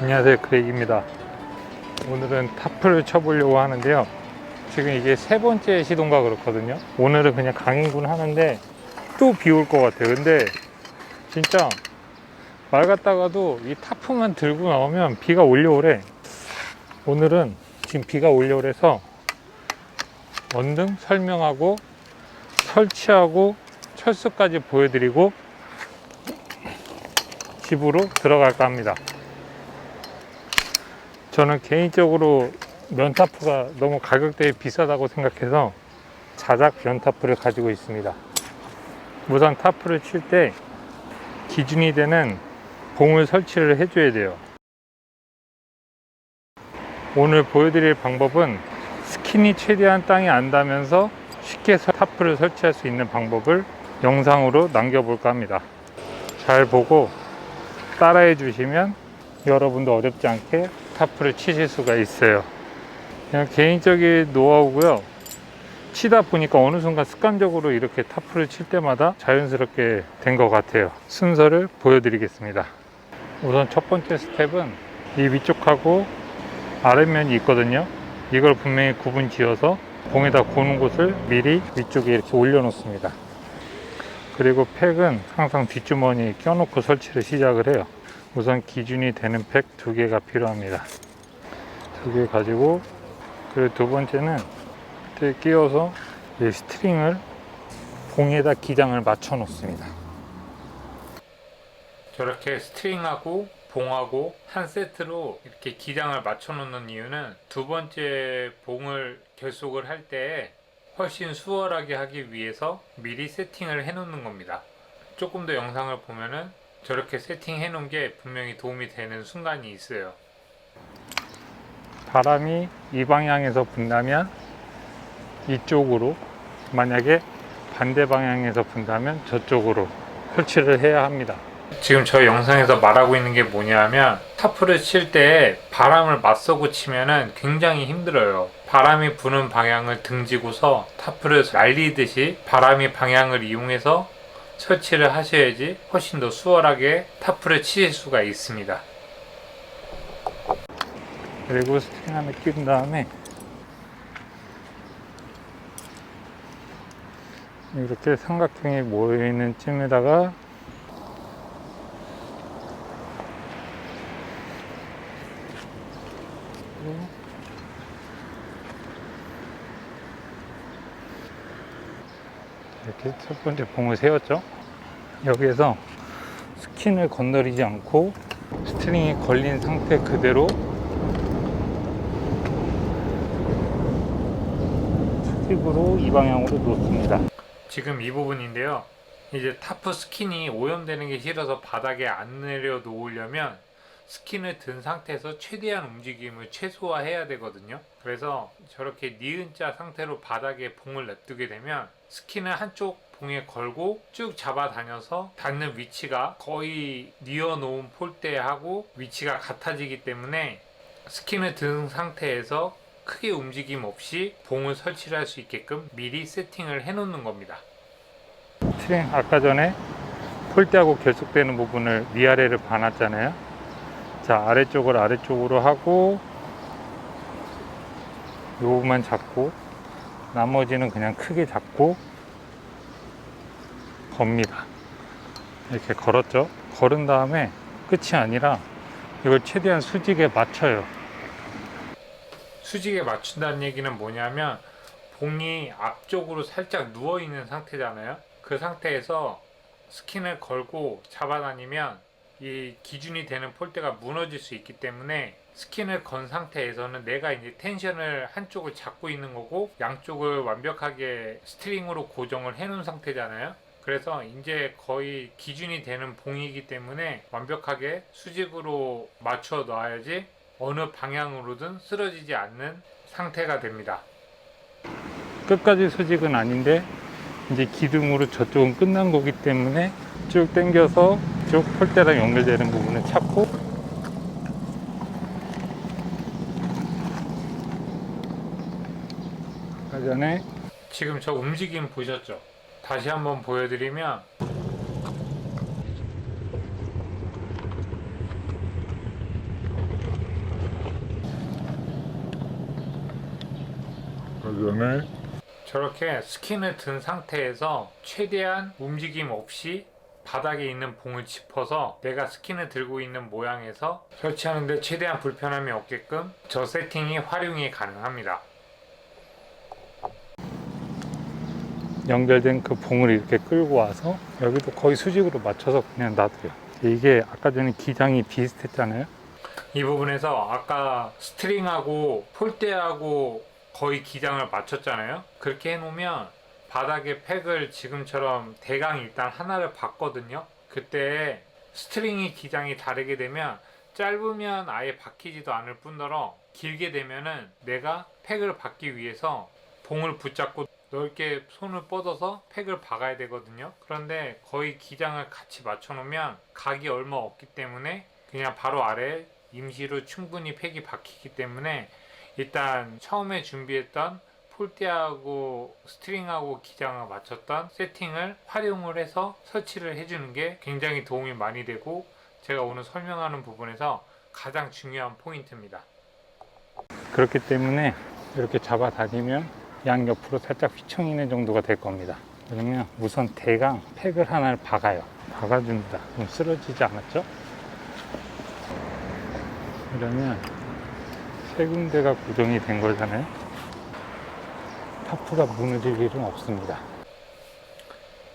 안녕하세요, 크레이기입니다. 오늘은 타프를 쳐보려고 하는데요. 지금 이게 세 번째 시도인가 그렇거든요. 오늘은 그냥 강행군 하는데 또 비 올 것 같아요. 근데 진짜 말 같다가도 이 타프만 들고 나오면 비가 올려오래. 오늘은 지금 비가 올려오래서 언능 설명하고 설치하고 철수까지 보여드리고 집으로 들어갈까 합니다. 저는 개인적으로 면타프가 너무 가격대에 비싸다고 생각해서 자작 면타프를 가지고 있습니다. 우선 타프를 칠 때 기준이 되는 봉을 설치를 해줘야 돼요. 오늘 보여드릴 방법은 스킨이 최대한 땅에 안 닿으면서 쉽게 타프를 설치할 수 있는 방법을 영상으로 남겨볼까 합니다. 잘 보고 따라해 주시면 여러분도 어렵지 않게 타프를 치실 수가 있어요. 그냥 개인적인 노하우고요. 치다 보니까 어느 순간 습관적으로 이렇게 타프를 칠 때마다 자연스럽게 된 것 같아요. 순서를 보여드리겠습니다. 우선 첫 번째 스텝은 이 위쪽하고 아랫면이 있거든요. 이걸 분명히 구분 지어서 봉에다 고는 곳을 미리 위쪽에 이렇게 올려 놓습니다. 그리고 팩은 항상 뒷주머니에 껴놓고 설치를 시작을 해요. 우선 기준이 되는 팩 2개가 필요합니다. 2개 가지고, 그리고 두 번째는 밑에 끼워서 이 스트링을 봉에다 기장을 맞춰 놓습니다. 저렇게 스트링하고 봉하고 한 세트로 이렇게 기장을 맞춰 놓는 이유는 두 번째 봉을 결속을 할 때 훨씬 수월하게 하기 위해서 미리 세팅을 해 놓는 겁니다. 조금 더 영상을 보면은 저렇게 세팅해 놓은 게 분명히 도움이 되는 순간이 있어요. 바람이 이 방향에서 분다면 이쪽으로, 만약에 반대 방향에서 분다면 저쪽으로 설치를 해야 합니다. 지금 저 영상에서 말하고 있는 게 뭐냐면, 타프를 칠 때 바람을 맞서고 치면은 굉장히 힘들어요. 바람이 부는 방향을 등지고서 타프를 날리듯이 바람이 방향을 이용해서 설치를 하셔야지 훨씬 더 수월하게 타프를 치실 수가 있습니다. 그리고 스트링 하나 끼운 다음에 이렇게 삼각형이 모여있는 쯤에다가 이렇게 첫 번째 봉을 세웠죠. 여기에서 스킨을 건드리지 않고 스트링이 걸린 상태 그대로 수직으로 이 방향으로 놓습니다. 지금 이 부분인데요. 이제 타프 스킨이 오염되는 게 싫어서 바닥에 안 내려 놓으려면 스킨을 든 상태에서 최대한 움직임을 최소화해야 되거든요. 그래서 저렇게 니은자 상태로 바닥에 봉을 냅두게 되면 스킨을 한쪽 봉에 걸고 쭉 잡아다녀서 닿는 위치가 거의 뉘어놓은 폴대하고 위치가 같아지기 때문에 스킨을 든 상태에서 크게 움직임 없이 봉을 설치를 할 수 있게끔 미리 세팅을 해 놓는 겁니다. 스트링 아까 전에 폴대하고 결속되는 부분을 위아래를 봐놨잖아요. 자, 아래쪽을 아래쪽으로 하고 요 부분만 잡고 나머지는 그냥 크게 잡고 겁니다. 이렇게 걸었죠. 걸은 다음에 끝이 아니라 이걸 최대한 수직에 맞춰요. 수직에 맞춘다는 얘기는 뭐냐면, 봉이 앞쪽으로 살짝 누워 있는 상태잖아요. 그 상태에서 스킨을 걸고 잡아다니면 이 기준이 되는 폴대가 무너질 수 있기 때문에, 스킨을 건 상태에서는 내가 이제 텐션을 한쪽을 잡고 있는 거고 양쪽을 완벽하게 스트링으로 고정을 해 놓은 상태잖아요. 그래서 이제 거의 기준이 되는 봉이기 때문에 완벽하게 수직으로 맞춰 놔야지 어느 방향으로든 쓰러지지 않는 상태가 됩니다. 끝까지 수직은 아닌데 이제 기둥으로 저쪽은 끝난 거기 때문에 쭉 당겨서 쭉 폴대랑 연결되는 부분을 찾고, 그 전에 지금 저 움직임 보셨죠? 다시 한번 보여드리면, 적용을. 저렇게 스킨을 든 상태에서 최대한 움직임 없이 바닥에 있는 봉을 짚어서 내가 스킨을 들고 있는 모양에서 설치하는데 최대한 불편함이 없게끔 저 세팅이 활용이 가능합니다. 연결된 그 봉을 이렇게 끌고 와서 여기도 거의 수직으로 맞춰서 그냥 놔둬요. 이게 아까 전에 기장이 비슷했잖아요. 이 부분에서 아까 스트링하고 폴대하고 거의 기장을 맞췄잖아요. 그렇게 해놓으면 바닥에 팩을 지금처럼 대강 일단 하나를 봤거든요. 그때 스트링이 기장이 다르게 되면 짧으면 아예 박히지도 않을 뿐더러 길게 되면은 내가 팩을 박기 위해서 봉을 붙잡고 넓게 손을 뻗어서 팩을 박아야 되거든요. 그런데 거의 기장을 같이 맞춰 놓으면 각이 얼마 없기 때문에 그냥 바로 아래에 임시로 충분히 팩이 박히기 때문에 일단 처음에 준비했던 폴대하고 스트링하고 기장을 맞췄던 세팅을 활용을 해서 설치를 해주는 게 굉장히 도움이 많이 되고 제가 오늘 설명하는 부분에서 가장 중요한 포인트입니다. 그렇기 때문에 이렇게 잡아 다니면 양옆으로 살짝 휘청이는 정도가 될 겁니다. 그러면 우선 대강 팩을 하나를 박아요. 박아줍니다. 그럼 쓰러지지 않았죠? 그러면 세 군데가 고정이 된 거잖아요. 타프가 무너질 일은 없습니다.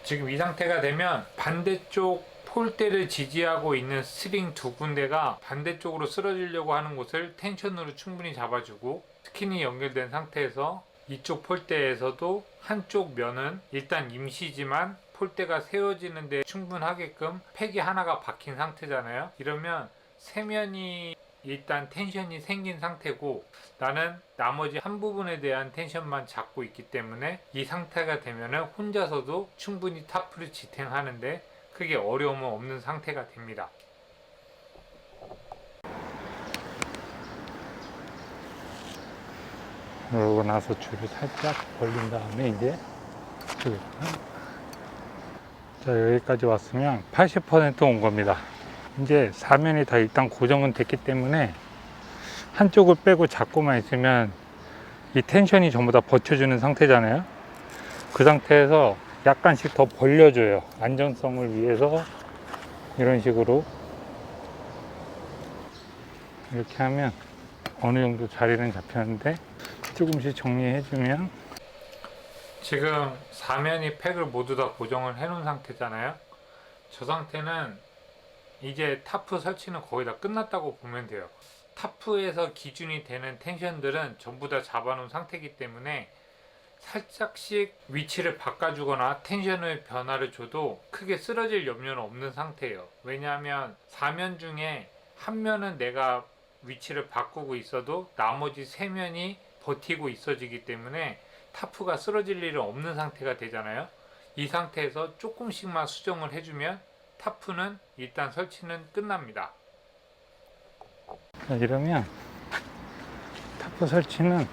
지금 이 상태가 되면 반대쪽 폴대를 지지하고 있는 스트링 두 군데가 반대쪽으로 쓰러지려고 하는 곳을 텐션으로 충분히 잡아주고 스킨이 연결된 상태에서 이쪽 폴대에서도 한쪽 면은 일단 임시지만 폴대가 세워지는데 충분하게끔 팩이 하나가 박힌 상태잖아요. 이러면 세 면이 일단 텐션이 생긴 상태고 나는 나머지 한 부분에 대한 텐션만 잡고 있기 때문에 이 상태가 되면은 혼자서도 충분히 타프를 지탱하는데 크게 어려움은 없는 상태가 됩니다. 그러고 나서 줄을 살짝 벌린 다음에 이제 자, 여기까지 왔으면 80% 온 겁니다. 이제 사면이 다 일단 고정은 됐기 때문에 한쪽을 빼고 잡고만 있으면 이 텐션이 전부 다 버텨주는 상태잖아요. 그 상태에서 약간씩 더 벌려줘요. 안정성을 위해서 이런 식으로 이렇게 하면 어느 정도 자리는 잡혔는데 조금씩 정리해주면 지금 사면이 팩을 모두 다 고정을 해 놓은 상태잖아요. 저 상태는 이제 타프 설치는 거의 다 끝났다고 보면 돼요. 타프에서 기준이 되는 텐션들은 전부 다 잡아놓은 상태이기 때문에 살짝씩 위치를 바꿔주거나 텐션의 변화를 줘도 크게 쓰러질 염려는 없는 상태예요. 왜냐하면 4면 중에 한 면은 내가 위치를 바꾸고 있어도 나머지 3면이 버티고 있어지기 때문에 타프가 쓰러질 일은 없는 상태가 되잖아요. 이 상태에서 조금씩만 수정을 해주면 타프는 일단 설치는 끝납니다. 자, 이러면 타프 설치는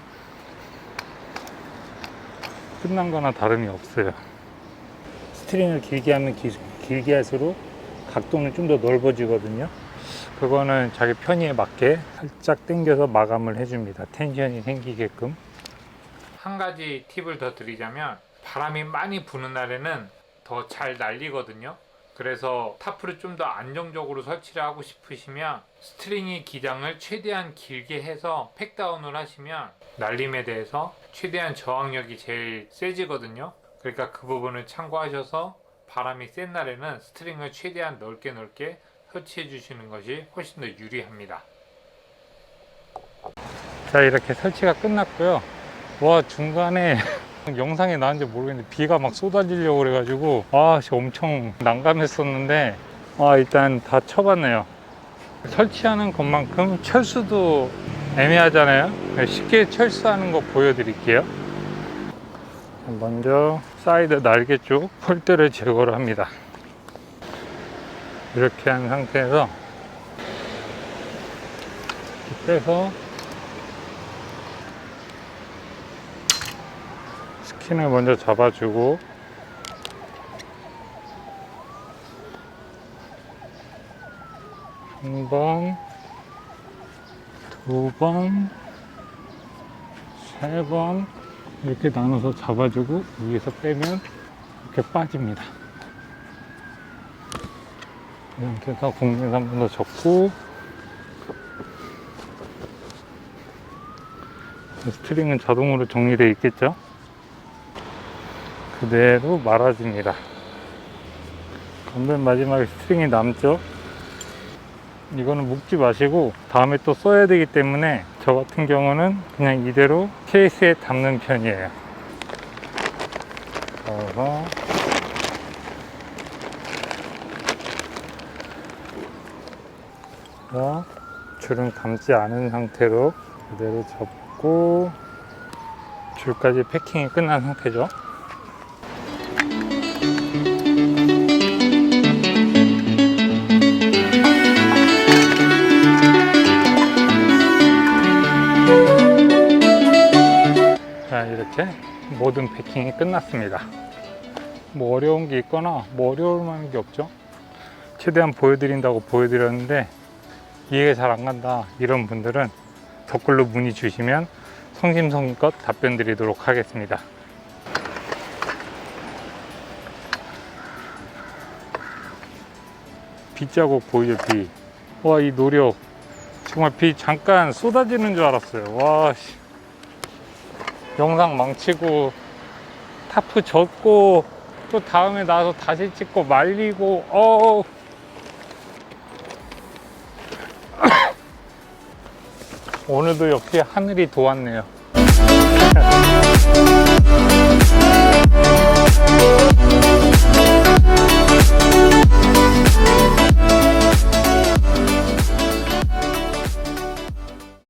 끝난 거나 다름이 없어요. 스트링을 길게 하면 길게 할수록 각도는 좀 더 넓어지거든요. 그거는 자기 편의에 맞게 살짝 당겨서 마감을 해줍니다. 텐션이 생기게끔. 한 가지 팁을 더 드리자면 바람이 많이 부는 날에는 더 잘 날리거든요. 그래서 타프를 좀 더 안정적으로 설치를 하고 싶으시면 스트링이 기장을 최대한 길게 해서 팩다운을 하시면 날림에 대해서 최대한 저항력이 제일 세지거든요. 그러니까 그 부분을 참고하셔서 바람이 센 날에는 스트링을 최대한 넓게 설치해 주시는 것이 훨씬 더 유리합니다. 자, 이렇게 설치가 끝났고요. 와, 중간에 영상에 나왔는지 모르겠는데 비가 막 쏟아지려고 그래가지고 엄청 난감했었는데 일단 다 쳐봤네요. 설치하는 것만큼 철수도 애매하잖아요. 쉽게 철수하는 거 보여드릴게요. 먼저 사이드 날개 쪽 폴대를 제거를 합니다. 이렇게 한 상태에서 이렇게 빼서 스킨을 먼저 잡아주고 한 번, 두 번, 세 번, 이렇게 나눠서 잡아주고 위에서 빼면 이렇게 빠집니다. 이렇게 해서 공중에서 한 번 더 접고 스트링은 자동으로 정리되어 있겠죠. 그대로 말아줍니다. 그러면 마지막에 스트링이 남죠. 이거는 묶지 마시고 다음에 또 써야 되기 때문에 저 같은 경우는 그냥 이대로 케이스에 담는 편이에요. 그래서 줄은 감지 않은 상태로 그대로 접고 줄까지 패킹이 끝난 상태죠. 자, 이렇게 모든 패킹이 끝났습니다. 뭐 어려운 게 있거나 뭐 어려울 만한 게 없죠. 최대한 보여드린다고 보여드렸는데 이해가 잘 안 간다 이런 분들은 댓글로 문의 주시면 성심성의껏 답변 드리도록 하겠습니다. 비 자국 보이죠? 비. 와, 이 노력 정말 비 잠깐 쏟아지는 줄 알았어요. 와, 씨. 영상 망치고 타프 젖고 또 다음에 나와서 다시 찍고 말리고 오늘도 역시 하늘이 도왔네요.